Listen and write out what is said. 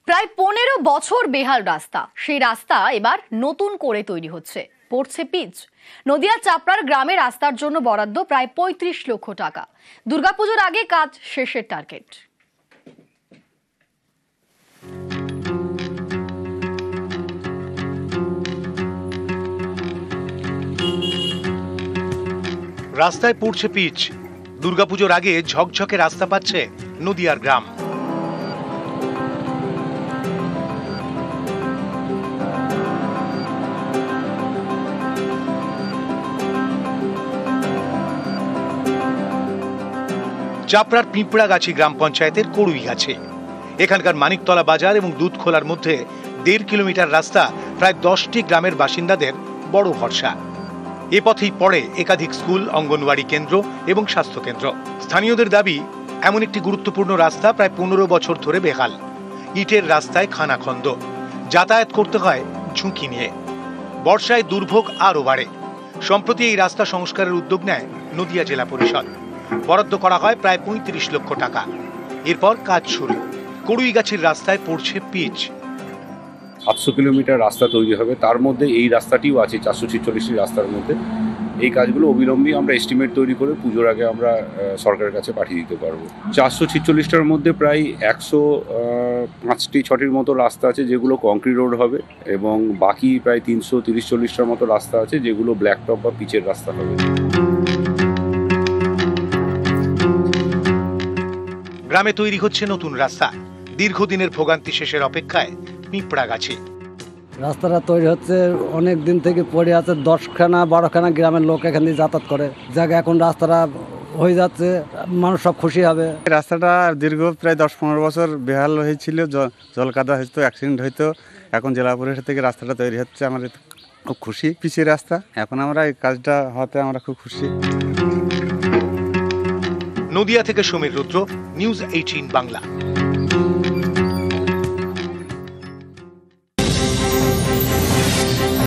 প্রায় 15 বছর বেহাল রাস্তা, সেই রাস্তা এবার নতুন করে তৈরি হচ্ছে, পড়ছে পিচ। নদিয়া চাপড়ার গ্রামে রাস্তার জন্য বরাদ্দ প্রায় 35 লক্ষ টাকা। দুর্গাপুজোর আগে কাজ শেষের টার্গেট। রাস্তায় পড়ছে পিচ। দুর্গাপুজোর আগে ঝকঝকে রাস্তা পাচ্ছে নদিয়ার গ্রাম। চাপড়ার পিঁপড়াগাছি গ্রাম পঞ্চায়েতের কড়ুইগাছি। এখানকার মানিকতলা বাজার এবং দুধখোলার মধ্যে 1.5 কিলোমিটার রাস্তা প্রায় 10টি গ্রামের বাসিন্দাদের বড় ভরসা। এ পথেই পড়ে একাধিক স্কুল, অঙ্গনওয়াড়ি কেন্দ্র এবং স্বাস্থ্যকেন্দ্র। স্থানীয়দের দাবি, এমন একটি গুরুত্বপূর্ণ রাস্তা প্রায় 15 বছর ধরে বেহাল। ইটের রাস্তায় খানাখন্দ, যাতায়াত করতে হয় ঝুঁকি নিয়ে। বর্ষায় দুর্ভোগ আরও বাড়ে। সম্প্রতি এই রাস্তা সংস্কারের উদ্যোগ নেয় নদিয়া জেলা পরিষদ। বরাদ্দ করা হয় প্রায় 35 লক্ষ টাকা। এরপর কাজ শুরু। কড়ুইগাছির রাস্তায় পড়ছে পিচ। 800 কিলোমিটার রাস্তা তৈরি হবে, তার মধ্যে এই রাস্তাটিও আছে 446টি রাস্তার মধ্যে। এই কাজগুলো অবিলম্বে আমরা এস্টিমেট তৈরি করে পুজোর আগে আমরা সরকারের কাছে পাঠিয়ে দিতে পারবো। 446টার মধ্যে প্রায় 105-6টির মতো রাস্তা আছে যেগুলো কংক্রিট রোড হবে, এবং বাকি প্রায় 330-40টার মতো রাস্তা আছে যেগুলো ব্ল্যাক টপ বা পিচের রাস্তা হবে। গ্রামে তৈরি হচ্ছে নতুন রাস্তা। দীর্ঘদিনের ভোগান্তি শেষের অপেক্ষায় পিঁপড়াগাছি। রাস্তাটা তৈরি হচ্ছে অনেক দিন থেকে পড়ে আছে। 10খানা-12খানা গ্রামের লোক এখান দিয়ে যাতায়াত করে। জায়গা এখন রাস্তাটা হয়ে যাচ্ছে, মানুষ সব খুশি হবে। রাস্তাটা দীর্ঘ প্রায় 10-15 বছর বেহাল হয়েছিল, জলকাদা হইতো, অ্যাক্সিডেন্ট হইতো। এখন জেলা পরিষদ থেকে রাস্তাটা তৈরি হচ্ছে, আমরা খুব খুশি। পিচের রাস্তা, এখন আমরা এই কাজটা হতে আমরা খুব খুশি। নদিয়া থেকে সমীর রুদ্র, নিউজ 18 বাংলা।